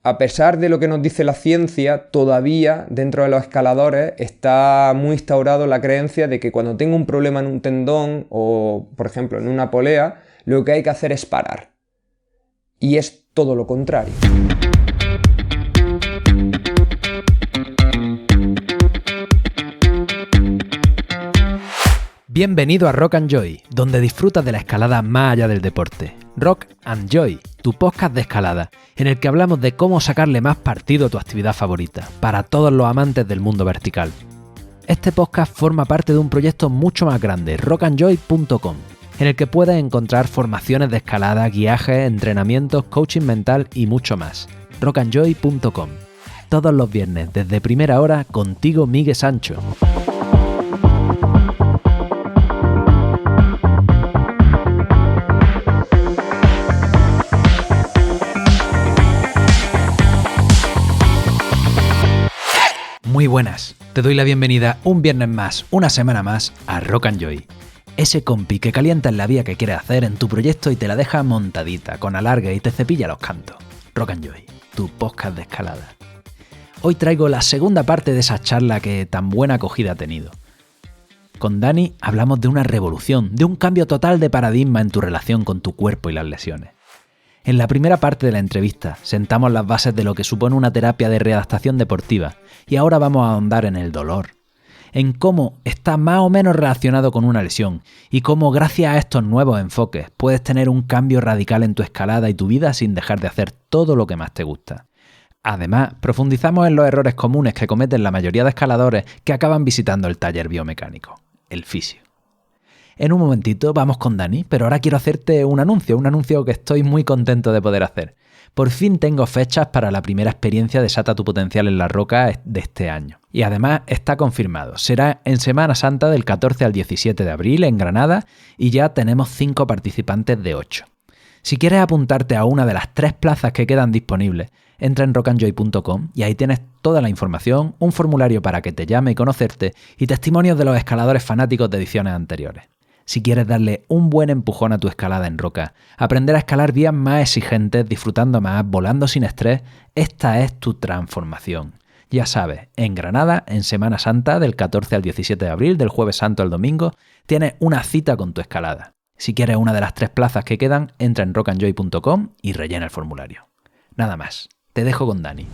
a pesar de lo que nos dice la ciencia, todavía dentro de los escaladores está muy instaurado la creencia de que cuando tengo un problema en un tendón o, por ejemplo, en una polea, lo que hay que hacer es parar. Y es todo lo contrario. Bienvenido a Rock and Joy, donde disfrutas de la escalada más allá del deporte. Rock and Joy, tu podcast de escalada, en el que hablamos de cómo sacarle más partido a tu actividad favorita, para todos los amantes del mundo vertical. Este podcast forma parte de un proyecto mucho más grande, rockandjoy.com, en el que puedes encontrar formaciones de escalada, guiajes, entrenamientos, coaching mental y mucho más. rockandjoy.com. Todos los viernes, desde primera hora, contigo Miguel Sancho. Muy buenas, te doy la bienvenida un viernes más, una semana más a Rock and Joy. Ese compi que calienta en la vía que quieres hacer en tu proyecto y te la deja montadita, con alargue y te cepilla los cantos. Rock and Joy, tu podcast de escalada. Hoy traigo la segunda parte de esa charla que tan buena acogida ha tenido. Con Dani hablamos de una revolución, de un cambio total de paradigma en tu relación con tu cuerpo y las lesiones. En la primera parte de la entrevista sentamos las bases de lo que supone una terapia de readaptación deportiva y ahora vamos a ahondar en el dolor, en cómo está más o menos relacionado con una lesión y cómo gracias a estos nuevos enfoques puedes tener un cambio radical en tu escalada y tu vida sin dejar de hacer todo lo que más te gusta. Además, profundizamos en los errores comunes que cometen la mayoría de escaladores que acaban visitando el taller biomecánico, el fisio. En un momentito vamos con Dani, pero ahora quiero hacerte un anuncio que estoy muy contento de poder hacer. Por fin tengo fechas para la primera experiencia Desata tu Potencial en la Roca de este año. Y además está confirmado, será en Semana Santa del 14 al 17 de abril en Granada y ya tenemos 5 participantes de 8. Si quieres apuntarte a una de las 3 plazas que quedan disponibles, entra en rockandjoy.com y ahí tienes toda la información, un formulario para que te llame y conocerte y testimonios de los escaladores fanáticos de ediciones anteriores. Si quieres darle un buen empujón a tu escalada en roca, aprender a escalar vías más exigentes, disfrutando más, volando sin estrés, esta es tu transformación. Ya sabes, en Granada, en Semana Santa, del 14 al 17 de abril, del Jueves Santo al domingo, tienes una cita con tu escalada. Si quieres una de las 3 plazas que quedan, entra en rockandjoy.com y rellena el formulario. Nada más, te dejo con Dani.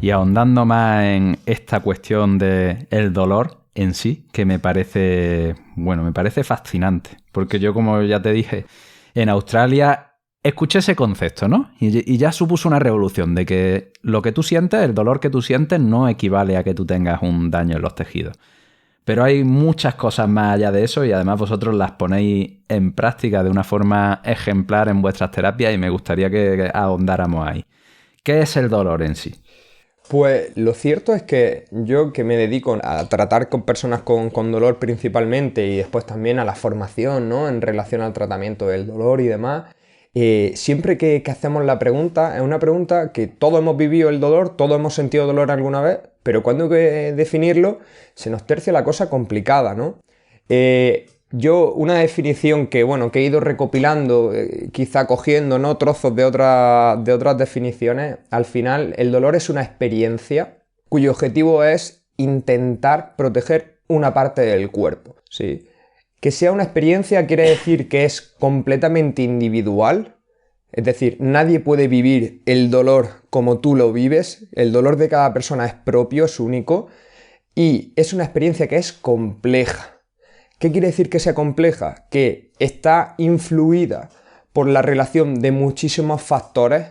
Y ahondando más en esta cuestión del dolor en sí, que me parece fascinante. Porque yo, como ya te dije, en Australia escuché ese concepto, ¿no? Y ya supuso una revolución de que lo que tú sientes, el dolor que tú sientes, no equivale a que tú tengas un daño en los tejidos. Pero hay muchas cosas más allá de eso y además vosotros las ponéis en práctica de una forma ejemplar en vuestras terapias y me gustaría que ahondáramos ahí. ¿Qué es el dolor en sí? Pues lo cierto es que yo, que me dedico a tratar con personas con dolor principalmente y después también a la formación, ¿no?, en relación al tratamiento del dolor y demás, siempre que hacemos la pregunta, es una pregunta que todos hemos vivido el dolor, todos hemos sentido dolor alguna vez, pero cuando hay que definirlo se nos tercia la cosa complicada, ¿no? Yo, una definición que he ido recopilando, quizá cogiendo, ¿no?, trozos de otras definiciones, al final el dolor es una experiencia cuyo objetivo es intentar proteger una parte del cuerpo, ¿sí? Que sea una experiencia quiere decir que es completamente individual, es decir, nadie puede vivir el dolor como tú lo vives, el dolor de cada persona es propio, es único, y es una experiencia que es compleja. ¿Qué quiere decir que sea compleja? Que está influida por la relación de muchísimos factores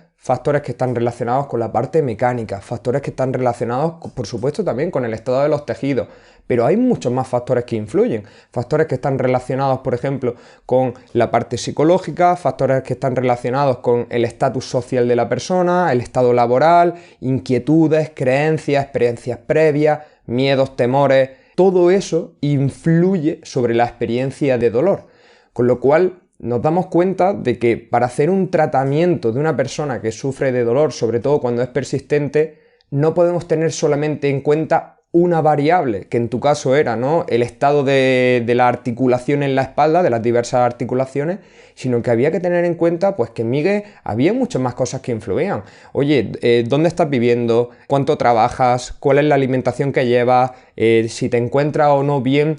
que están relacionados con la parte mecánica, factores que están relacionados, por supuesto, también con el estado de los tejidos, pero hay muchos más factores que influyen, factores que están relacionados, por ejemplo, con la parte psicológica, factores que están relacionados con el estatus social de la persona, el estado laboral, inquietudes, creencias, experiencias previas, miedos, temores. Todo eso influye sobre la experiencia de dolor, con lo cual nos damos cuenta de que para hacer un tratamiento de una persona que sufre de dolor, sobre todo cuando es persistente, no podemos tener solamente en cuenta una variable, que en tu caso era, ¿no?, el estado de la articulación en la espalda, de las diversas articulaciones, sino que había que tener en cuenta pues que en Miguel había muchas más cosas que influían. Oye, ¿dónde estás viviendo? ¿Cuánto trabajas? ¿Cuál es la alimentación que llevas? Si te encuentras o no bien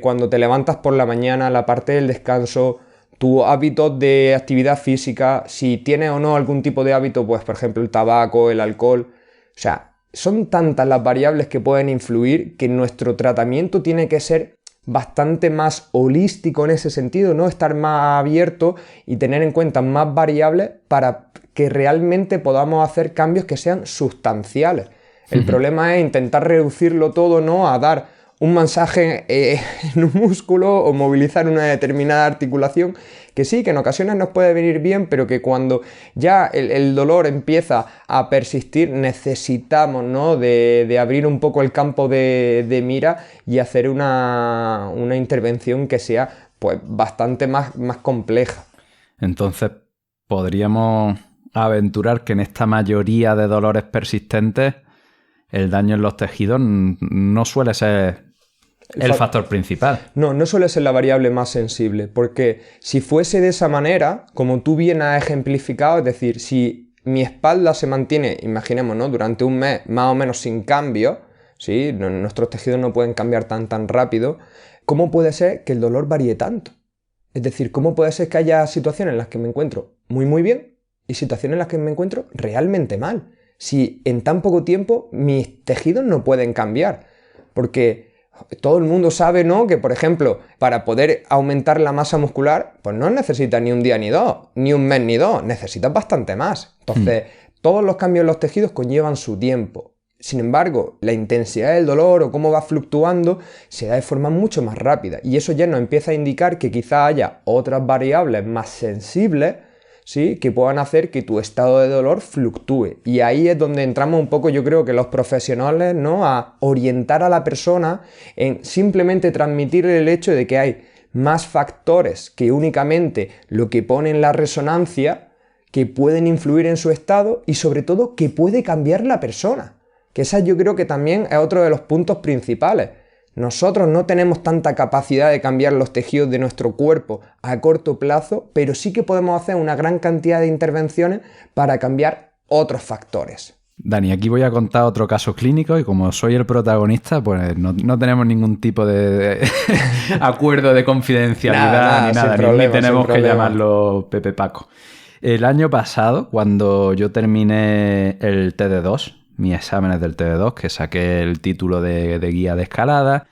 cuando te levantas por la mañana, la parte del descanso, tus hábitos de actividad física, si tienes o no algún tipo de hábito, pues por ejemplo el tabaco, el alcohol. O sea, son tantas las variables que pueden influir que nuestro tratamiento tiene que ser bastante más holístico en ese sentido, ¿no? Estar más abierto y tener en cuenta más variables para que realmente podamos hacer cambios que sean sustanciales. El problema es intentar reducirlo todo, ¿no?, a dar un masaje en un músculo o movilizar una determinada articulación, que sí, que en ocasiones nos puede venir bien, pero que cuando ya el dolor empieza a persistir, necesitamos, ¿no?, de abrir un poco el campo de mira y hacer una intervención que sea pues bastante más compleja. Entonces, podríamos aventurar que en esta mayoría de dolores persistentes el daño en los tejidos no suele ser el factor principal. No suele ser la variable más sensible, porque si fuese de esa manera, como tú bien has ejemplificado, es decir, si mi espalda se mantiene, imaginemos, ¿no?, durante un mes más o menos sin cambio, ¿sí?, nuestros tejidos no pueden cambiar tan rápido, ¿cómo puede ser que el dolor varíe tanto? Es decir, ¿cómo puede ser que haya situaciones en las que me encuentro muy bien y situaciones en las que me encuentro realmente mal? Si en tan poco tiempo mis tejidos no pueden cambiar, porque todo el mundo sabe, ¿no?, que por ejemplo para poder aumentar la masa muscular pues no necesitas ni un día ni dos, ni un mes ni dos, necesitas bastante más. Entonces todos los cambios en los tejidos conllevan su tiempo. Sin embargo, la intensidad del dolor o cómo va fluctuando se da de forma mucho más rápida, y eso ya nos empieza a indicar que quizá haya otras variables más sensibles, ¿sí?, que puedan hacer que tu estado de dolor fluctúe. Y ahí es donde entramos un poco, yo creo que los profesionales, ¿no?, a orientar a la persona en simplemente transmitirle el hecho de que hay más factores que únicamente lo que pone en la resonancia, que pueden influir en su estado y sobre todo que puede cambiar la persona. Que esa yo creo que también es otro de los puntos principales. Nosotros no tenemos tanta capacidad de cambiar los tejidos de nuestro cuerpo a corto plazo, pero sí que podemos hacer una gran cantidad de intervenciones para cambiar otros factores. Dani, aquí voy a contar otro caso clínico y como soy el protagonista, pues no tenemos ningún tipo de acuerdo de confidencialidad ni tenemos que llamarlo Pepe Paco. El año pasado, cuando yo terminé el TD2, mis exámenes del TD2, que saqué el título de guía de escalada,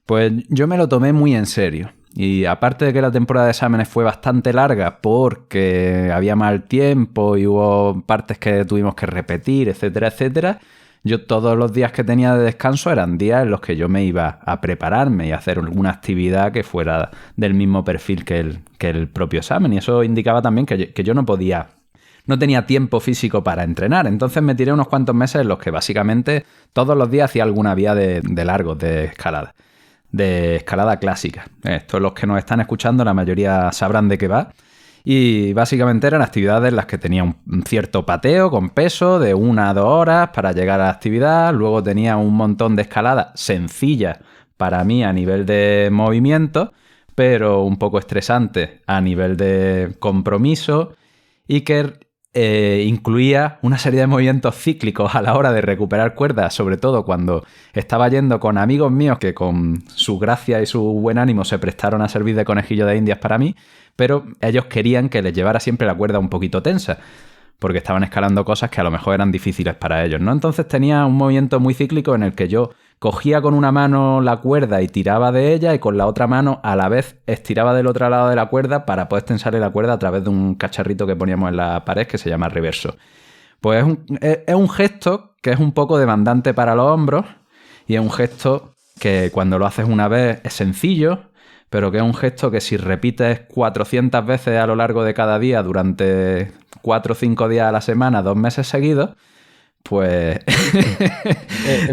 pues yo me lo tomé muy en serio. Y aparte de que la temporada de exámenes fue bastante larga porque había mal tiempo y hubo partes que tuvimos que repetir, etcétera, etcétera, yo todos los días que tenía de descanso eran días en los que yo me iba a prepararme y a hacer alguna actividad que fuera del mismo perfil que el propio examen. Y eso indicaba también que yo no tenía tiempo físico para entrenar, entonces me tiré unos cuantos meses en los que básicamente todos los días hacía alguna vía de largos de escalada clásica. Estos los que nos están escuchando, la mayoría sabrán de qué va. Y básicamente eran actividades en las que tenía un cierto pateo con peso de 1 a 2 horas para llegar a la actividad. Luego tenía un montón de escalada sencilla para mí a nivel de movimiento, pero un poco estresante a nivel de compromiso, y que incluía una serie de movimientos cíclicos a la hora de recuperar cuerdas, sobre todo cuando estaba yendo con amigos míos que con su gracia y su buen ánimo se prestaron a servir de conejillo de indias para mí, pero ellos querían que les llevara siempre la cuerda un poquito tensa, porque estaban escalando cosas que a lo mejor eran difíciles para ellos, ¿no? Entonces tenía un movimiento muy cíclico en el que yo cogía con una mano la cuerda y tiraba de ella, y con la otra mano a la vez estiraba del otro lado de la cuerda para poder tensarle la cuerda a través de un cacharrito que poníamos en la pared que se llama reverso. Pues es un gesto que es un poco demandante para los hombros, y es un gesto que cuando lo haces una vez es sencillo, pero que es un gesto que si repites 400 veces a lo largo de cada día durante 4 o 5 días a la semana, 2 meses seguidos, pues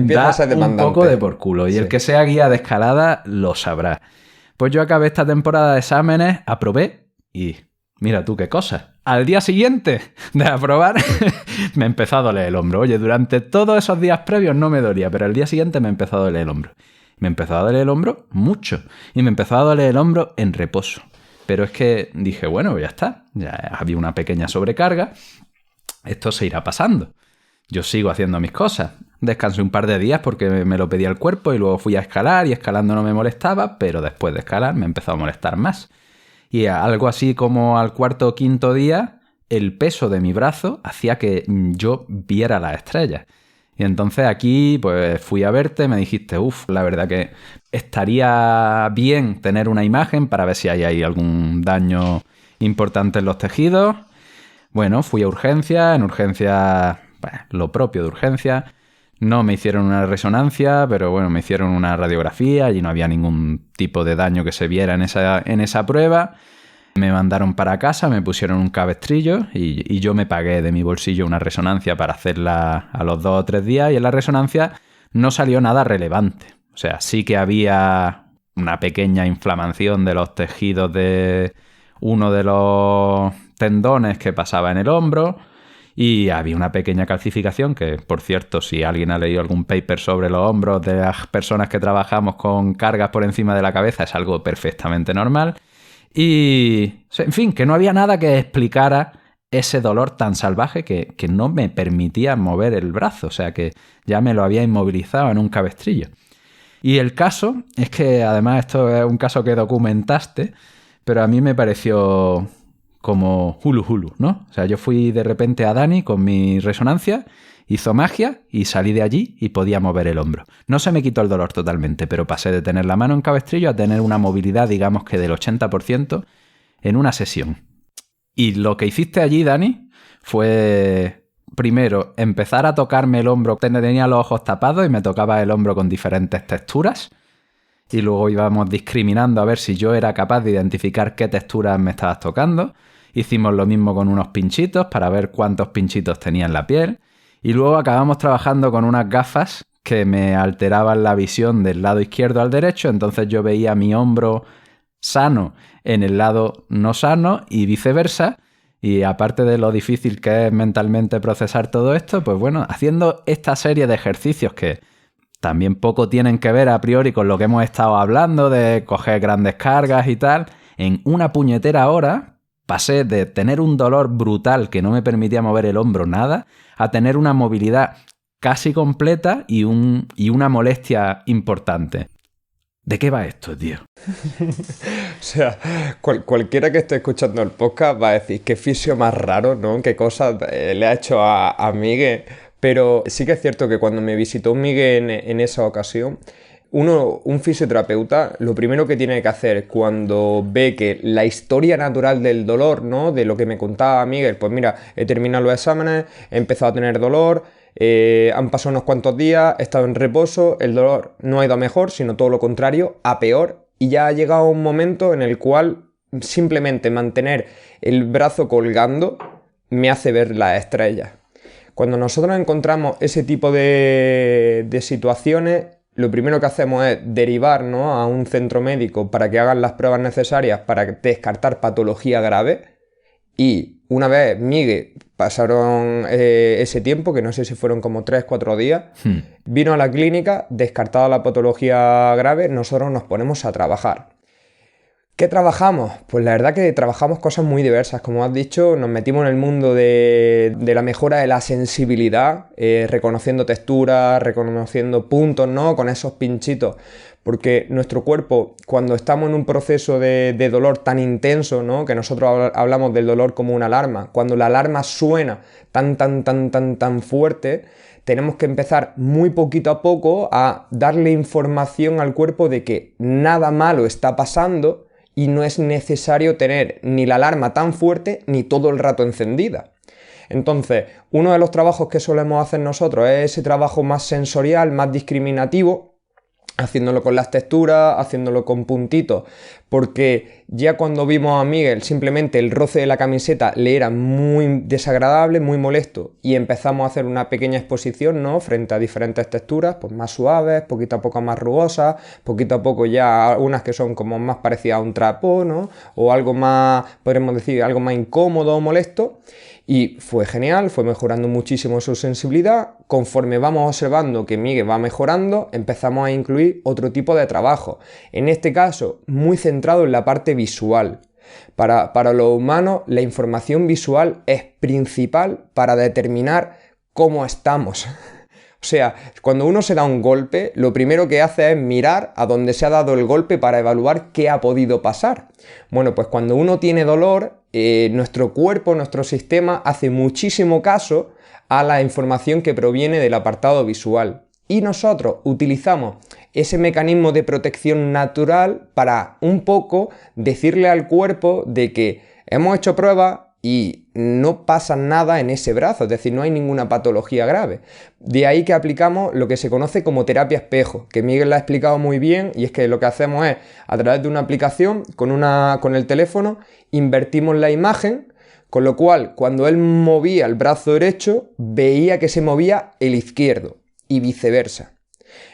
da a ser un poco de por culo. Y sí, el que sea guía de escalada lo sabrá. Pues yo acabé esta temporada de exámenes, aprobé y mira tú qué cosa. al día siguiente de aprobar me empezó a doler el hombro. Oye, durante todos esos días previos no me dolía, pero al día siguiente me empezó a doler el hombro. Me empezó a doler el hombro mucho. Y me empezó a doler el hombro en reposo. Pero es que dije, bueno, ya está. Ya había una pequeña sobrecarga. Esto se irá pasando. Yo sigo haciendo mis cosas. Descansé un par de días porque me lo pedía el cuerpo y luego fui a escalar y escalando no me molestaba, pero después de escalar me empezó a molestar más. Y algo así como al cuarto o quinto día, el peso de mi brazo hacía que yo viera las estrellas. Y entonces aquí pues fui a verte, me dijiste, la verdad que estaría bien tener una imagen para ver si hay ahí algún daño importante en los tejidos. Bueno, fui a urgencia, en urgencia, lo propio de urgencia. No me hicieron una resonancia, pero bueno, me hicieron una radiografía y no había ningún tipo de daño que se viera en esa prueba. Me mandaron para casa, me pusieron un cabestrillo y yo me pagué de mi bolsillo una resonancia para hacerla a los 2 o 3 días y en la resonancia no salió nada relevante. O sea, sí que había una pequeña inflamación de los tejidos de uno de los tendones que pasaba en el hombro y había una pequeña calcificación que, por cierto, si alguien ha leído algún paper sobre los hombros de las personas que trabajamos con cargas por encima de la cabeza, es algo perfectamente normal. Y, en fin, que no había nada que explicara ese dolor tan salvaje que no me permitía mover el brazo. O sea, que ya me lo había inmovilizado en un cabestrillo. Y el caso es que, además, esto es un caso que documentaste, pero a mí me pareció como hulu, ¿no? O sea, yo fui de repente a Dani con mi resonancia, hizo magia y salí de allí y podía mover el hombro. No se me quitó el dolor totalmente, pero pasé de tener la mano en cabestrillo a tener una movilidad, digamos que del 80% en una sesión. Y lo que hiciste allí, Dani, fue primero empezar a tocarme el hombro. Tenía los ojos tapados y me tocaba el hombro con diferentes texturas. Y luego íbamos discriminando a ver si yo era capaz de identificar qué texturas me estabas tocando. Hicimos lo mismo con unos pinchitos para ver cuántos pinchitos tenía en la piel. Y luego acabamos trabajando con unas gafas que me alteraban la visión del lado izquierdo al derecho. Entonces yo veía mi hombro sano en el lado no sano y viceversa. Y aparte de lo difícil que es mentalmente procesar todo esto, pues bueno, haciendo esta serie de ejercicios que también poco tienen que ver a priori con lo que hemos estado hablando de coger grandes cargas y tal, en una puñetera hora pasé de tener un dolor brutal que no me permitía mover el hombro nada, a tener una movilidad casi completa y una molestia importante. ¿De qué va esto, tío? O sea, cualquiera que esté escuchando el podcast va a decir qué fisio más raro, ¿no? Qué cosas le ha hecho a Miguel. Pero sí que es cierto que cuando me visitó Miguel en esa ocasión, un fisioterapeuta, lo primero que tiene que hacer cuando ve que la historia natural del dolor, ¿no? De lo que me contaba Miguel, pues mira, he terminado los exámenes, he empezado a tener dolor, han pasado unos cuantos días, he estado en reposo, el dolor no ha ido a mejor, sino todo lo contrario, a peor, y ya ha llegado un momento en el cual simplemente mantener el brazo colgando me hace ver las estrellas. Cuando nosotros encontramos ese tipo de situaciones, lo primero que hacemos es derivar, ¿no?, a un centro médico para que hagan las pruebas necesarias para descartar patología grave. Y una vez Miguel pasaron ese tiempo, que no sé si fueron como 3-4 días, vino a la clínica, descartada la patología grave, nosotros nos ponemos a trabajar. ¿Qué trabajamos? Pues la verdad que trabajamos cosas muy diversas. Como has dicho, nos metimos en el mundo de la mejora de la sensibilidad, reconociendo texturas, reconociendo puntos, ¿no?, con esos pinchitos. Porque nuestro cuerpo, cuando estamos en un proceso de dolor tan intenso, ¿no?, que nosotros hablamos del dolor como una alarma, cuando la alarma suena tan fuerte, tenemos que empezar muy poquito a poco a darle información al cuerpo de que nada malo está pasando y no es necesario tener ni la alarma tan fuerte ni todo el rato encendida. Entonces, uno de los trabajos que solemos hacer nosotros es ese trabajo más sensorial, más discriminativo, haciéndolo con las texturas, haciéndolo con puntitos, porque Ya cuando vimos a Miguel, simplemente el roce de la camiseta le era muy desagradable, muy molesto, y empezamos a hacer una pequeña exposición, ¿no? Frente a diferentes texturas, pues más suaves, poquito a poco más rugosas, poquito a poco ya unas que son como más parecidas a un trapo, ¿no? O algo más, podríamos decir, algo más incómodo o molesto. Y fue genial, fue mejorando muchísimo su sensibilidad. Conforme vamos observando que Miguel va mejorando, empezamos a incluir otro tipo de trabajo. En este caso, muy centrado en la parte visual. Para los humanos, la información visual es principal para determinar cómo estamos. O sea, cuando uno se da un golpe, lo primero que hace es mirar a dónde se ha dado el golpe para evaluar qué ha podido pasar. Bueno, pues cuando uno tiene dolor, nuestro cuerpo, nuestro sistema hace muchísimo caso a la información que proviene del apartado visual. Y nosotros utilizamos ese mecanismo de protección natural para un poco decirle al cuerpo de que hemos hecho pruebas y no pasa nada en ese brazo, es decir, no hay ninguna patología grave. De ahí que aplicamos lo que se conoce como terapia espejo, que Miguel la ha explicado muy bien, y es que lo que hacemos es, a través de una aplicación, con el teléfono, invertimos la imagen, con lo cual, cuando él movía el brazo derecho, veía que se movía el izquierdo, y viceversa.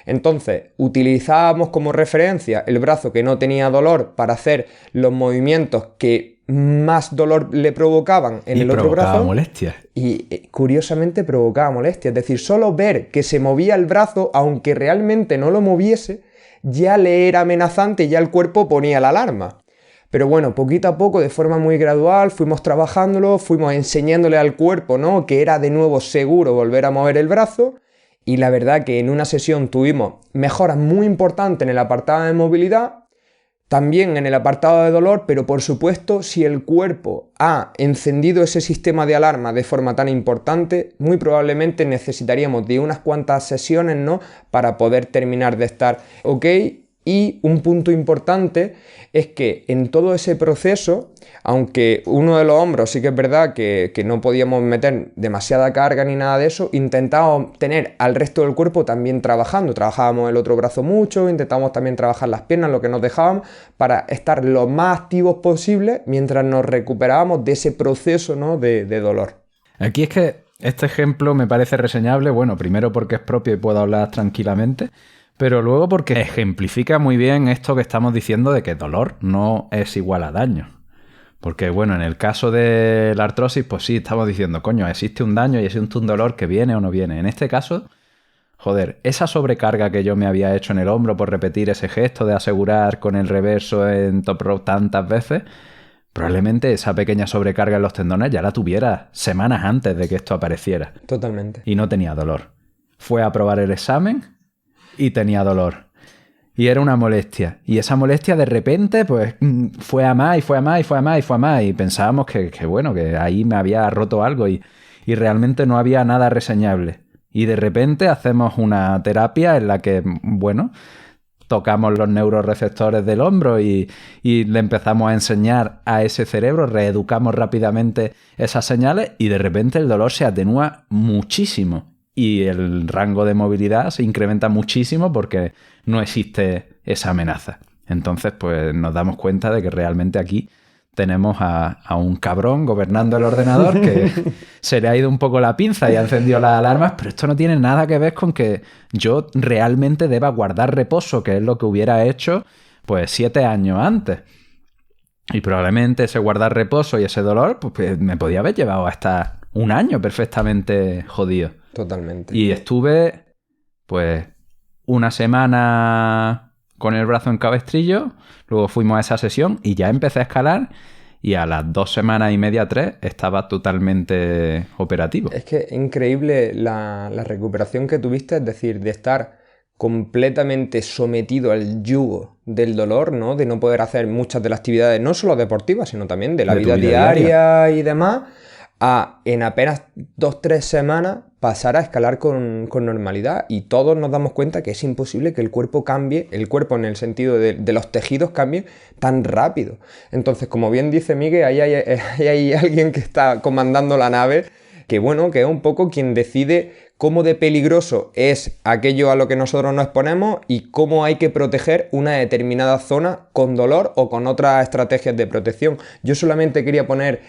Entonces, utilizábamos como referencia el brazo que no tenía dolor para hacer los movimientos que más dolor le provocaban en el otro brazo. Molestias. Y curiosamente provocaba molestias. Es decir, solo ver que se movía el brazo, aunque realmente no lo moviese, ya le era amenazante y ya el cuerpo ponía la alarma. Pero bueno, poquito a poco, de forma muy gradual, fuimos trabajándolo, fuimos enseñándole al cuerpo, ¿no?, que era de nuevo seguro volver a mover el brazo. Y la verdad que en una sesión tuvimos mejoras muy importantes en el apartado de movilidad, también en el apartado de dolor, pero por supuesto, si el cuerpo ha encendido ese sistema de alarma de forma tan importante, muy probablemente necesitaríamos de unas cuantas sesiones, ¿no?, para poder terminar de estar ok. Y un punto importante es que en todo ese proceso, aunque uno de los hombros sí que es verdad que no podíamos meter demasiada carga ni nada de eso, intentábamos tener al resto del cuerpo también trabajando. Trabajábamos el otro brazo mucho, intentábamos también trabajar las piernas, lo que nos dejaban, para estar lo más activos posible mientras nos recuperábamos de ese proceso, ¿no?, de dolor. Aquí es que este ejemplo me parece reseñable, bueno, primero porque es propio y puedo hablar tranquilamente, pero luego porque ejemplifica muy bien esto que estamos diciendo de que dolor no es igual a daño. Porque, bueno, en el caso de la artrosis, pues sí, estamos diciendo, coño, existe un daño y existe un dolor que viene o no viene. En este caso, joder, esa sobrecarga que yo me había hecho en el hombro por repetir ese gesto de asegurar con el reverso en top rope tantas veces, probablemente esa pequeña sobrecarga en los tendones ya la tuviera semanas antes de que esto apareciera. Totalmente. Y no tenía dolor. Fue a probar el examen y tenía dolor. Y era una molestia. Y esa molestia de repente, pues, fue a más y fue a más y fue a más y fue a más. Y pensábamos que bueno, que ahí me había roto algo y realmente no había nada reseñable. Y de repente hacemos una terapia en la que, bueno, tocamos los neuroreceptores del hombro y le empezamos a enseñar a ese cerebro, reeducamos rápidamente esas señales y de repente el dolor se atenúa muchísimo. Y el rango de movilidad se incrementa muchísimo porque no existe esa amenaza. Entonces, pues nos damos cuenta de que realmente aquí tenemos a un cabrón gobernando el ordenador que se le ha ido un poco la pinza y ha encendido las alarmas, pero esto no tiene nada que ver con que yo realmente deba guardar reposo, que es lo que hubiera hecho pues 7 años antes. Y probablemente ese guardar reposo y ese dolor pues me podía haber llevado hasta un año perfectamente jodido. Totalmente. Y estuve, pues, una semana con el brazo en cabestrillo, luego fuimos a esa sesión y ya empecé a escalar y a las 2 semanas y media, 3, estaba totalmente operativo. Es que increíble la recuperación que tuviste, es decir, de estar completamente sometido al yugo del dolor, ¿no?, de no poder hacer muchas de las actividades, no solo deportivas, sino también de la vida diaria y demás, a en apenas 2-3 semanas pasar a escalar con normalidad, y todos nos damos cuenta que es imposible que el cuerpo cambie, el cuerpo en el sentido de los tejidos cambien tan rápido. Entonces, como bien dice Miguel, ahí hay alguien que está comandando la nave, que bueno, que es un poco quien decide cómo de peligroso es aquello a lo que nosotros nos exponemos y cómo hay que proteger una determinada zona con dolor o con otras estrategias de protección. Yo solamente quería poner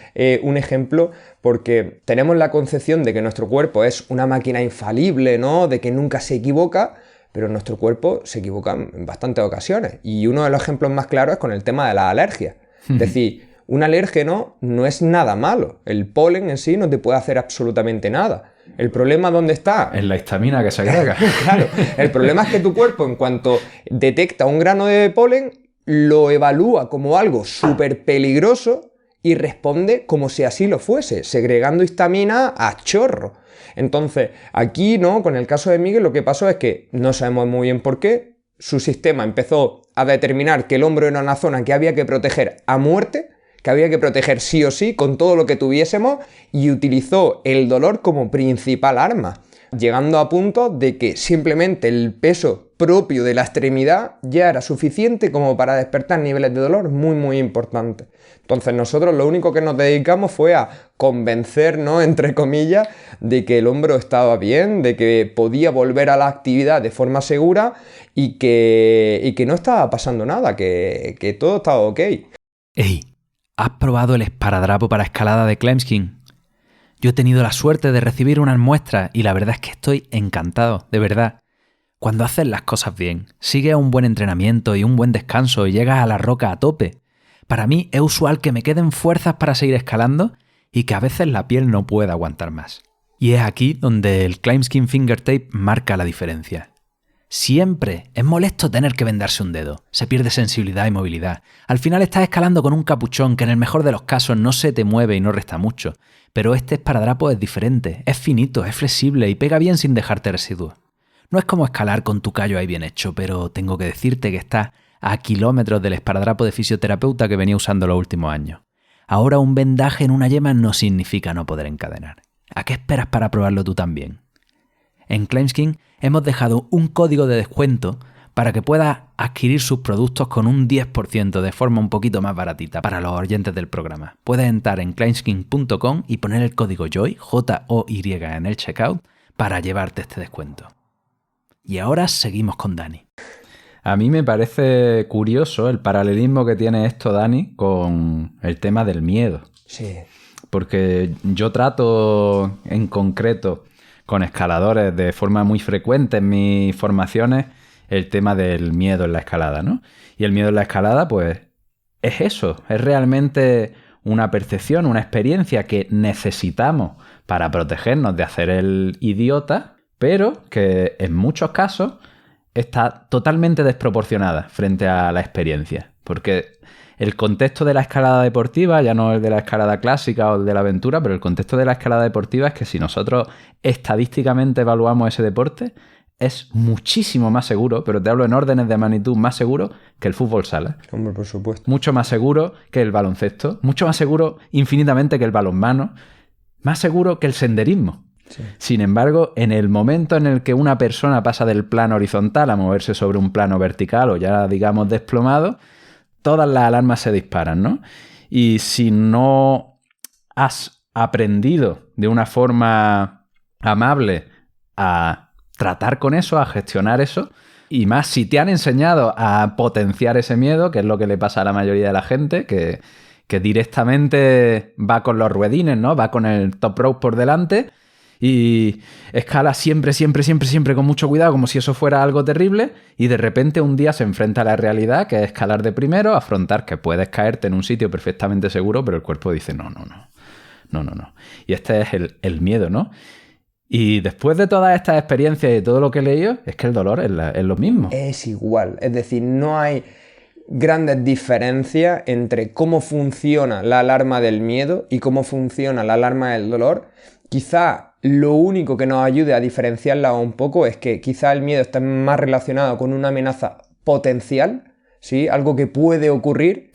un ejemplo porque tenemos la concepción de que nuestro cuerpo es una máquina infalible, ¿no? De que nunca se equivoca, pero nuestro cuerpo se equivoca en bastantes ocasiones. Y uno de los ejemplos más claros es con el tema de las alergias. Es decir, un alérgeno no es nada malo. El polen en sí no te puede hacer absolutamente nada. ¿El problema dónde está? En la histamina que se agrega. Claro, el problema es que tu cuerpo, en cuanto detecta un grano de polen, lo evalúa como algo súper peligroso y responde como si así lo fuese, segregando histamina a chorro. Entonces, aquí, ¿no? Con el caso de Miguel, lo que pasó es que no sabemos muy bien por qué. Su sistema empezó a determinar que el hombro era una zona que había que proteger a muerte, que había que proteger sí o sí con todo lo que tuviésemos, y utilizó el dolor como principal arma, llegando a punto de que simplemente el peso propio de la extremidad ya era suficiente como para despertar niveles de dolor muy muy importantes. Entonces nosotros lo único que nos dedicamos fue a convencernos, entre comillas, de que el hombro estaba bien, de que podía volver a la actividad de forma segura y que no estaba pasando nada, que todo estaba ok. ¡Ey! ¿Has probado el esparadrapo para escalada de Clemsking? Yo he tenido la suerte de recibir unas muestras y la verdad es que estoy encantado, de verdad. Cuando haces las cosas bien, sigues un buen entrenamiento y un buen descanso y llegas a la roca a tope. Para mí es usual que me queden fuerzas para seguir escalando y que a veces la piel no pueda aguantar más. Y es aquí donde el Clemsking Finger Tape marca la diferencia. Siempre es molesto tener que vendarse un dedo, se pierde sensibilidad y movilidad. Al final estás escalando con un capuchón que en el mejor de los casos no se te mueve y no resta mucho. Pero este esparadrapo es diferente, es finito, es flexible y pega bien sin dejarte residuos. No es como escalar con tu callo ahí bien hecho, pero tengo que decirte que está a kilómetros del esparadrapo de fisioterapeuta que venía usando los últimos años. Ahora un vendaje en una yema no significa no poder encadenar. ¿A qué esperas para probarlo tú también? En Clemsking hemos dejado un código de descuento para que puedas adquirir sus productos con un 10% de forma un poquito más baratita para los oyentes del programa. Puedes entrar en clemsking.com y poner el código JOY, J-O-Y en el checkout, para llevarte este descuento. Y ahora seguimos con Dani. A mí me parece curioso el paralelismo que tiene esto, Dani, con el tema del miedo. Sí. Porque yo trato en concreto con escaladores de forma muy frecuente en mis formaciones el tema del miedo en la escalada, ¿no? Y el miedo en la escalada, pues, es eso, es realmente una percepción, una experiencia que necesitamos para protegernos de hacer el idiota, pero que en muchos casos está totalmente desproporcionada frente a la experiencia. Porque el contexto de la escalada deportiva, ya no el de la escalada clásica o el de la aventura, pero el contexto de la escalada deportiva es que si nosotros estadísticamente evaluamos ese deporte, es muchísimo más seguro, pero te hablo en órdenes de magnitud más seguro que el fútbol sala. Hombre, por supuesto. Mucho más seguro que el baloncesto, mucho más seguro infinitamente que el balonmano, más seguro que el senderismo. Sí. Sin embargo, en el momento en el que una persona pasa del plano horizontal a moverse sobre un plano vertical o ya digamos desplomado, todas las alarmas se disparan, ¿no? Y si no has aprendido de una forma amable a tratar con eso, a gestionar eso, y más si te han enseñado a potenciar ese miedo, que es lo que le pasa a la mayoría de la gente, que directamente va con los ruedines, ¿no? Va con el top rope por delante y escala siempre con mucho cuidado, como si eso fuera algo terrible, y de repente un día se enfrenta a la realidad, que es escalar de primero, afrontar que puedes caerte en un sitio perfectamente seguro, pero el cuerpo dice no. Y este es el miedo, ¿no? Y después de todas estas experiencias y todo lo que he leído, es que el dolor es lo mismo. Es igual, es decir, no hay grandes diferencias entre cómo funciona la alarma del miedo y cómo funciona la alarma del dolor. Quizá lo único que nos ayude a diferenciarla un poco es que quizá el miedo está más relacionado con una amenaza potencial, ¿sí? Algo que puede ocurrir,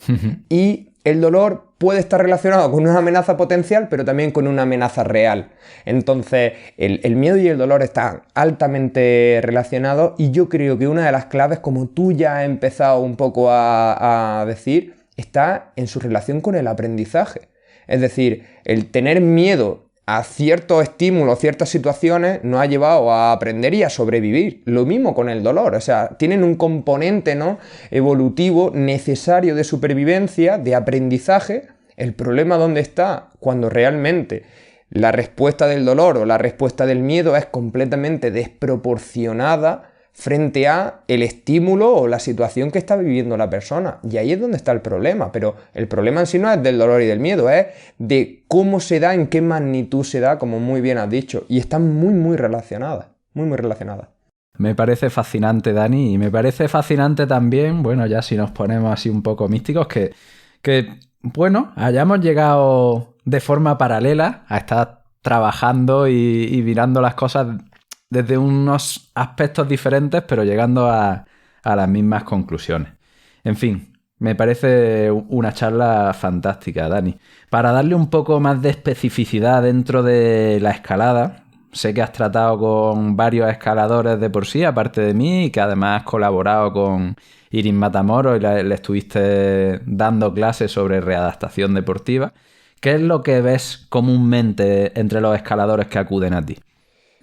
y el dolor puede estar relacionado con una amenaza potencial, pero también con una amenaza real. Entonces, el miedo y el dolor están altamente relacionados, y yo creo que una de las claves, como tú ya has empezado un poco a decir, está en su relación con el aprendizaje. Es decir, el tener miedo a ciertos estímulos, ciertas situaciones, nos ha llevado a aprender y a sobrevivir. Lo mismo con el dolor, o sea, tienen un componente, ¿no?, evolutivo necesario de supervivencia, de aprendizaje. El problema dónde está cuando realmente la respuesta del dolor o la respuesta del miedo es completamente desproporcionada frente a el estímulo o la situación que está viviendo la persona. Y ahí es donde está el problema, pero el problema en sí no es del dolor y del miedo, es de cómo se da, en qué magnitud se da, como muy bien has dicho, y están muy relacionadas, muy relacionadas. Me parece fascinante, Dani, y me parece fascinante también, bueno, ya si nos ponemos así un poco místicos, que bueno, hayamos llegado de forma paralela a estar trabajando y mirando las cosas desde unos aspectos diferentes, pero llegando a las mismas conclusiones. En fin, me parece una charla fantástica, Dani. Para darle un poco más de especificidad dentro de la escalada, sé que has tratado con varios escaladores de por sí, aparte de mí, y que además has colaborado con Iris Matamoros y le estuviste dando clases sobre readaptación deportiva. ¿Qué es lo que ves comúnmente entre los escaladores que acuden a ti?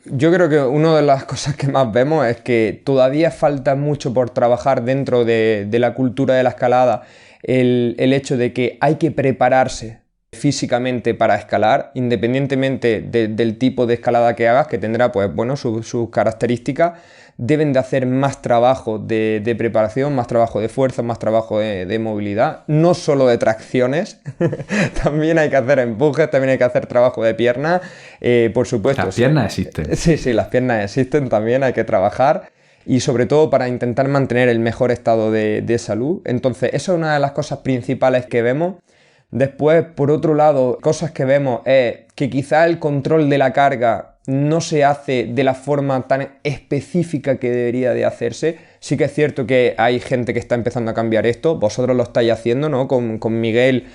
Yo creo que una de las cosas que más vemos es que todavía falta mucho por trabajar dentro de la cultura de la escalada, el hecho de que hay que prepararse físicamente para escalar, independientemente del tipo de escalada que hagas, que tendrá pues bueno sus características. Deben de hacer más trabajo de preparación, más trabajo de fuerza, más trabajo de movilidad, no solo de tracciones, también hay que hacer empujes, también hay que hacer trabajo de piernas, por supuesto. Las piernas existen. Sí, las piernas existen, también hay que trabajar. Y sobre todo para intentar mantener el mejor estado de salud. Entonces, esa es una de las cosas principales que vemos. Después, por otro lado, cosas que vemos es que quizá el control de la carga no se hace de la forma tan específica que debería de hacerse. Sí que es cierto que hay gente que está empezando a cambiar esto. Vosotros lo estáis haciendo, ¿no? Con Miguel,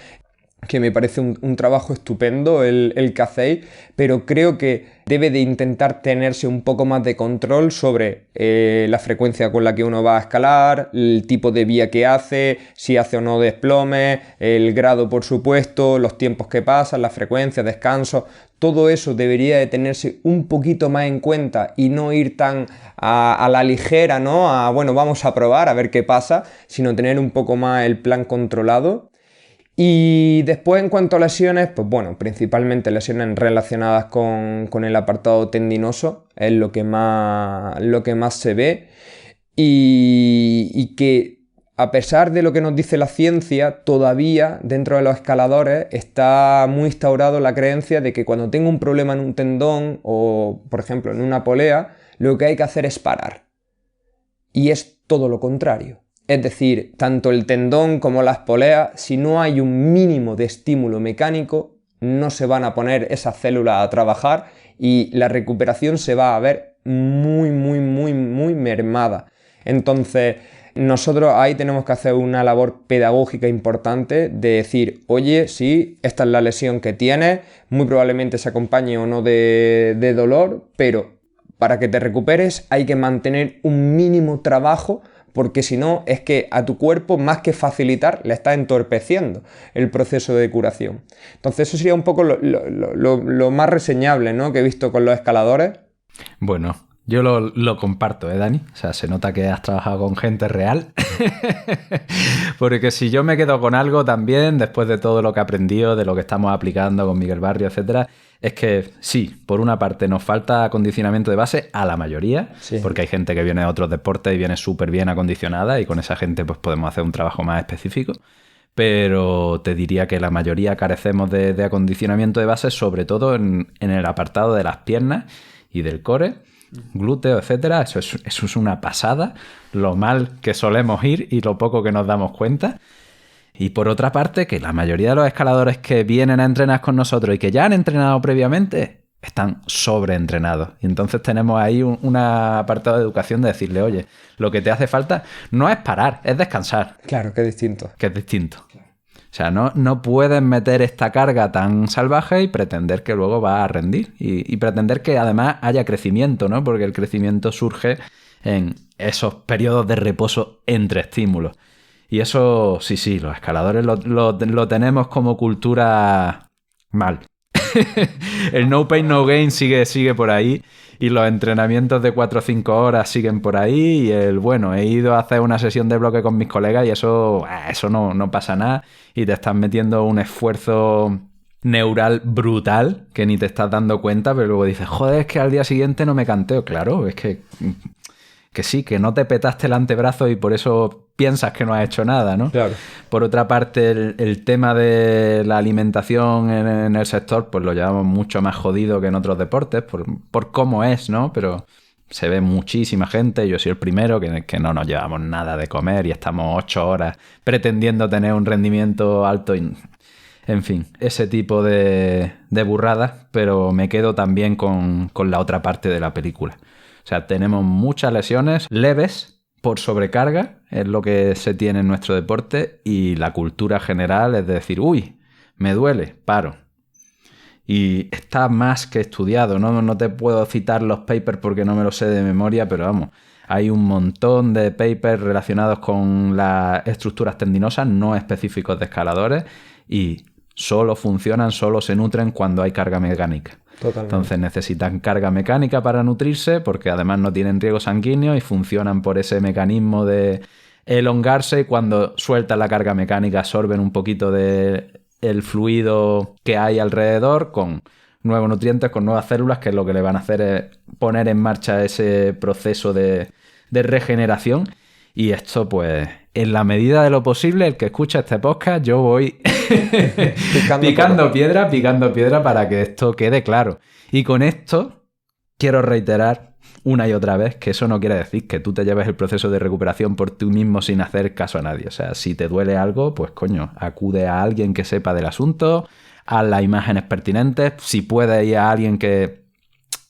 que me parece un trabajo estupendo el que hacéis, pero creo que debe de intentar tenerse un poco más de control sobre la frecuencia con la que uno va a escalar, el tipo de vía que hace, si hace o no desplome, el grado por supuesto, los tiempos que pasan, la frecuencia, descanso. Todo eso debería de tenerse un poquito más en cuenta y no ir tan a la ligera, ¿no? Bueno, vamos a probar a ver qué pasa, sino tener un poco más el plan controlado. Y después, en cuanto a lesiones, pues bueno, principalmente lesiones relacionadas con el apartado tendinoso, es lo que más se ve. Y que a pesar de lo que nos dice la ciencia, todavía dentro de los escaladores está muy instaurado la creencia de que cuando tengo un problema en un tendón o, por ejemplo, en una polea, lo que hay que hacer es parar. Y es todo lo contrario. Es decir, tanto el tendón como las poleas, si no hay un mínimo de estímulo mecánico, no se van a poner esas células a trabajar y la recuperación se va a ver muy mermada. Entonces, nosotros ahí tenemos que hacer una labor pedagógica importante de decir, oye, sí, esta es la lesión que tienes, muy probablemente se acompañe o no de dolor, pero para que te recuperes hay que mantener un mínimo trabajo, porque si no es que a tu cuerpo, más que facilitar, le está entorpeciendo el proceso de curación. Entonces eso sería un poco lo más reseñable, ¿no?, que he visto con los escaladores. Bueno, yo lo comparto, Dani? O sea, se nota que has trabajado con gente real. Porque si yo me quedo con algo también, después de todo lo que he aprendido, de lo que estamos aplicando con Miguel Barrio, etcétera, es que sí, por una parte nos falta acondicionamiento de base a la mayoría, sí, porque hay gente que viene de otros deportes y viene súper bien acondicionada y con esa gente pues podemos hacer un trabajo más específico. Pero te diría que la mayoría carecemos de acondicionamiento de base, sobre todo en el apartado de las piernas y del core, glúteo, etcétera. Eso es una pasada, lo mal que solemos ir y lo poco que nos damos cuenta. Y por otra parte, que la mayoría de los escaladores que vienen a entrenar con nosotros y que ya han entrenado previamente, están sobreentrenados. Y entonces tenemos ahí un apartado de educación de decirle, oye, lo que te hace falta no es parar, es descansar. Claro, que es distinto. Que es distinto. O sea, no puedes meter esta carga tan salvaje y pretender que luego va a rendir. Y pretender que además haya crecimiento, ¿no? Porque el crecimiento surge en esos periodos de reposo entre estímulos. Y eso, sí, los escaladores lo tenemos como cultura mal. el no pain, no gain sigue por ahí. Y los entrenamientos de 4 o 5 horas siguen por ahí. Y he ido a hacer una sesión de bloque con mis colegas y eso no pasa nada. Y te estás metiendo un esfuerzo neural brutal que ni te estás dando cuenta, pero luego dices, joder, es que al día siguiente no me canteo. Claro, es que sí, que no te petaste el antebrazo y por eso piensas que no has hecho nada, ¿no? Claro. Por otra parte, el tema de la alimentación en el sector, pues lo llevamos mucho más jodido que en otros deportes, por cómo es, ¿no? Pero se ve muchísima gente, yo soy el primero, que no nos llevamos nada de comer y estamos 8 horas pretendiendo tener un rendimiento alto y... En fin, ese tipo de burradas, pero me quedo también con la otra parte de la película. O sea, tenemos muchas lesiones leves por sobrecarga, es lo que se tiene en nuestro deporte, y la cultura general es decir, uy, me duele, paro. Y está más que estudiado, ¿no? No te puedo citar los papers porque no me los sé de memoria, pero vamos, hay un montón de papers relacionados con las estructuras tendinosas no específicos de escaladores y solo funcionan, solo se nutren cuando hay carga mecánica. Totalmente. Entonces necesitan carga mecánica para nutrirse porque además no tienen riego sanguíneo y funcionan por ese mecanismo de elongarse y cuando sueltan la carga mecánica absorben un poquito de el fluido que hay alrededor con nuevos nutrientes, con nuevas células, que lo que le van a hacer es poner en marcha ese proceso de regeneración. Y esto, pues, en la medida de lo posible, el que escucha este podcast, yo voy picando piedra para que esto quede claro. Y con esto quiero reiterar una y otra vez que eso no quiere decir que tú te lleves el proceso de recuperación por tú mismo sin hacer caso a nadie. O sea, si te duele algo, pues coño, acude a alguien que sepa del asunto, haz las imágenes pertinentes. Si puedes ir a alguien que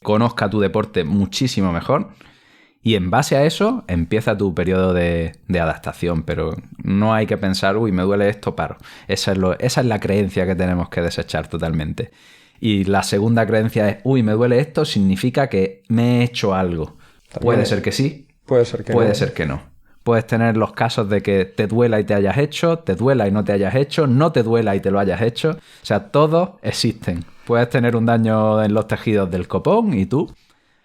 conozca tu deporte, muchísimo mejor. Y en base a eso empieza tu periodo de adaptación, pero no hay que pensar, uy, me duele esto, paro. Esa es la creencia que tenemos que desechar totalmente. Y la segunda creencia es, uy, me duele esto, significa que me he hecho algo. Puede ser que sí, puede ser que no. Puedes tener los casos de que te duela y te hayas hecho, te duela y no te hayas hecho, no te duela y te lo hayas hecho. O sea, todos existen. Puedes tener un daño en los tejidos del copón y tú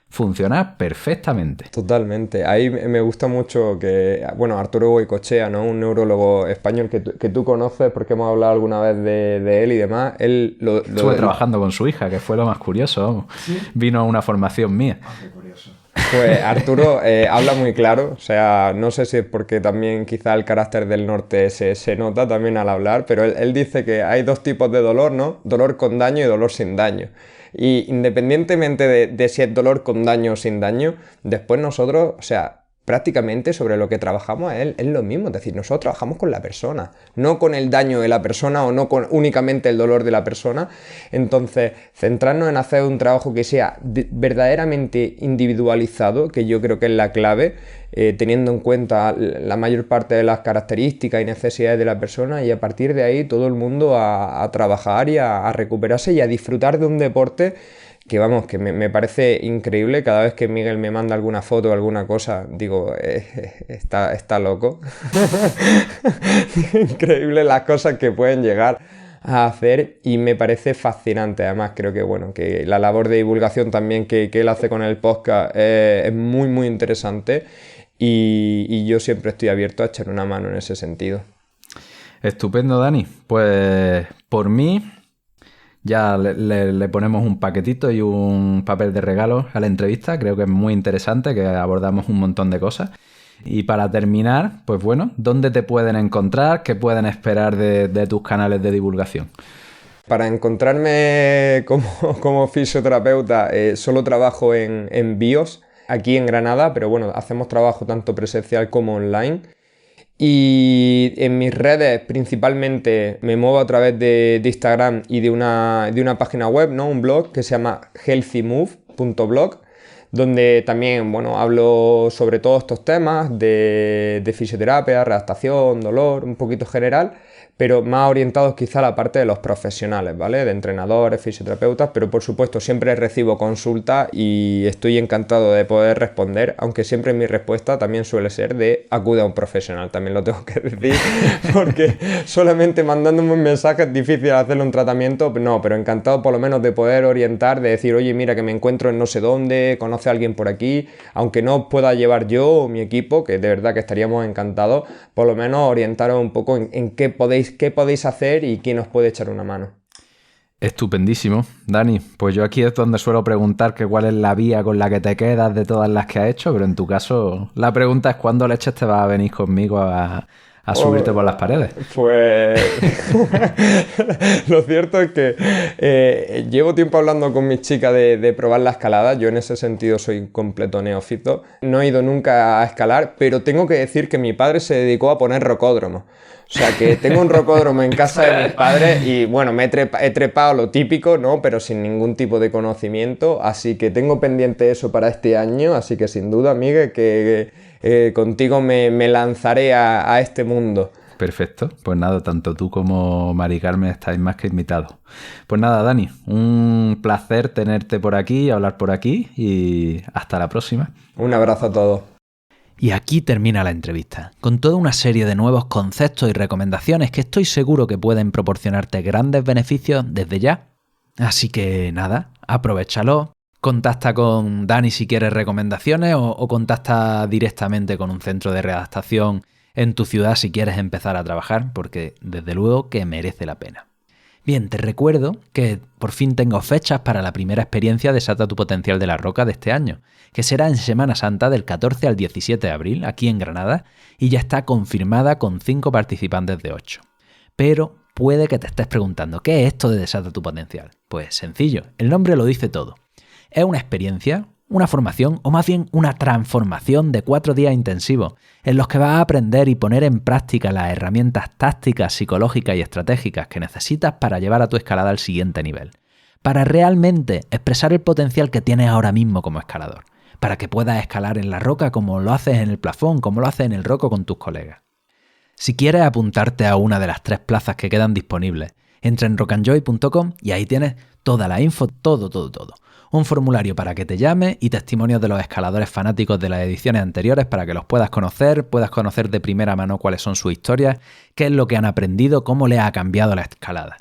funciona perfectamente. Totalmente. Ahí me gusta mucho que, bueno, Arturo Goicoechea, ¿no? Un neurólogo español que tú conoces porque hemos hablado alguna vez de él y demás. Él estuve trabajando con su hija, que fue lo más curioso, vamos. ¿Sí? Vino a una formación mía. Qué curioso. Pues Arturo habla muy claro, o sea, no sé si es porque también quizá el carácter del norte se nota también al hablar, pero él dice que hay dos tipos de dolor, ¿no? Dolor con daño y dolor sin daño. Y independientemente de si es dolor con daño o sin daño, después nosotros, o sea, prácticamente sobre lo que trabajamos es lo mismo. Es decir, nosotros trabajamos con la persona, no con el daño de la persona o no con únicamente el dolor de la persona. Entonces, centrarnos en hacer un trabajo que sea verdaderamente individualizado, que yo creo que es la clave, teniendo en cuenta la mayor parte de las características y necesidades de la persona, y a partir de ahí todo el mundo a trabajar y a recuperarse y a disfrutar de un deporte que vamos, que me parece increíble. Cada vez que Miguel me manda alguna foto o alguna cosa, digo, está loco. Increíble las cosas que pueden llegar a hacer y me parece fascinante. Además creo que bueno, que la labor de divulgación también que él hace con el podcast es muy muy interesante y yo siempre estoy abierto a echar una mano en ese sentido. Estupendo, Dani. Pues por mí ya le ponemos un paquetito y un papel de regalo a la entrevista. Creo que es muy interesante, que abordamos un montón de cosas. Y para terminar, pues bueno, ¿dónde te pueden encontrar? ¿Qué pueden esperar de tus canales de divulgación? Para encontrarme como fisioterapeuta, solo trabajo en BIOS, aquí en Granada, pero bueno, hacemos trabajo tanto presencial como online. Y en mis redes principalmente me muevo a través de Instagram y de una página web, ¿no? Un blog que se llama healthymove.blog. donde también, bueno, hablo sobre todos estos temas de fisioterapia, readaptación, dolor, un poquito general, pero más orientados quizá a la parte de los profesionales, ¿vale? De entrenadores, fisioterapeutas, pero por supuesto siempre recibo consultas y estoy encantado de poder responder, aunque siempre mi respuesta también suele ser de acude a un profesional, también lo tengo que decir, porque solamente mandándome un mensaje es difícil hacerle un tratamiento, no, pero encantado por lo menos de poder orientar, de decir, oye, mira que me encuentro en no sé dónde, conoce a alguien por aquí, aunque no pueda llevar yo o mi equipo, que de verdad que estaríamos encantados, por lo menos orientaros un poco en qué podéis hacer y quién os puede echar una mano. Estupendísimo. Dani, pues yo aquí es donde suelo preguntar que cuál es la vía con la que te quedas de todas las que has hecho, pero en tu caso la pregunta es ¿cuándo leches te vas a venir conmigo a subirte por las paredes? Pues lo cierto es que llevo tiempo hablando con mis chicas de probar la escalada. Yo en ese sentido soy un completo neófito. No he ido nunca a escalar, pero tengo que decir que mi padre se dedicó a poner rocódromo. O sea que tengo un rocódromo en casa de mis padres y bueno, he trepado lo típico, ¿no? Pero sin ningún tipo de conocimiento. Así que tengo pendiente eso para este año. Así que sin duda, Miguel, que contigo me lanzaré a este mundo. Perfecto, pues nada, tanto tú como Mari Carmen estáis más que invitados. Pues nada, Dani, un placer tenerte por aquí, hablar por aquí y hasta la próxima. Un abrazo a todos. Y aquí termina la entrevista, con toda una serie de nuevos conceptos y recomendaciones que estoy seguro que pueden proporcionarte grandes beneficios desde ya. Así que nada, aprovéchalo. Contacta con Dani si quieres recomendaciones o contacta directamente con un centro de readaptación en tu ciudad si quieres empezar a trabajar, porque desde luego que merece la pena. Bien, te recuerdo que por fin tengo fechas para la primera experiencia de Desata tu Potencial de la Roca de este año, que será en Semana Santa del 14 al 17 de abril, aquí en Granada, y ya está confirmada con 5 participantes de 8. Pero puede que te estés preguntando, ¿qué es esto de Desata tu Potencial? Pues sencillo, el nombre lo dice todo. Es una experiencia, una formación o más bien una transformación de 4 días intensivos en los que vas a aprender y poner en práctica las herramientas tácticas, psicológicas y estratégicas que necesitas para llevar a tu escalada al siguiente nivel, para realmente expresar el potencial que tienes ahora mismo como escalador, para que puedas escalar en la roca como lo haces en el plafón, como lo haces en el roco con tus colegas. Si quieres apuntarte a una de las 3 plazas que quedan disponibles, entra en rockandjoy.com y ahí tienes toda la info, todo. Un formulario para que te llame y testimonios de los escaladores fanáticos de las ediciones anteriores para que los puedas conocer de primera mano cuáles son sus historias, qué es lo que han aprendido, cómo les ha cambiado la escalada.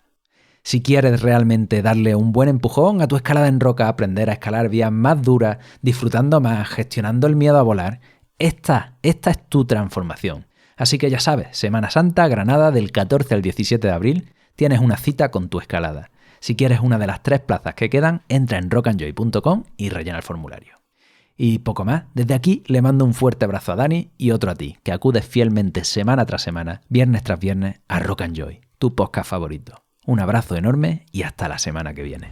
Si quieres realmente darle un buen empujón a tu escalada en roca, aprender a escalar vías más duras, disfrutando más, gestionando el miedo a volar, esta es tu transformación. Así que ya sabes, Semana Santa, Granada, del 14 al 17 de abril, tienes una cita con tu escalada. Si quieres una de las 3 plazas que quedan, entra en rockandjoy.com y rellena el formulario. Y poco más, desde aquí le mando un fuerte abrazo a Dani y otro a ti, que acudes fielmente semana tras semana, viernes tras viernes, a Rock and Joy, tu podcast favorito. Un abrazo enorme y hasta la semana que viene.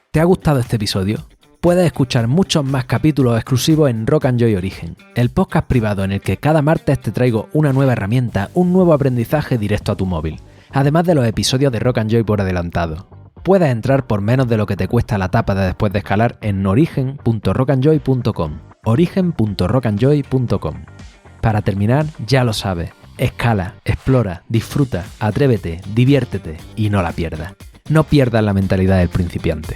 ¿Te ha gustado este episodio? Puedes escuchar muchos más capítulos exclusivos en Rock and Joy Origen, el podcast privado en el que cada martes te traigo una nueva herramienta, un nuevo aprendizaje directo a tu móvil, además de los episodios de Rock and Joy por adelantado. Puedes entrar por menos de lo que te cuesta la tapa de después de escalar en origen.rockandjoy.com, origen.rockandjoy.com. Para terminar, ya lo sabes, escala, explora, disfruta, atrévete, diviértete y no la pierdas. No pierdas la mentalidad del principiante.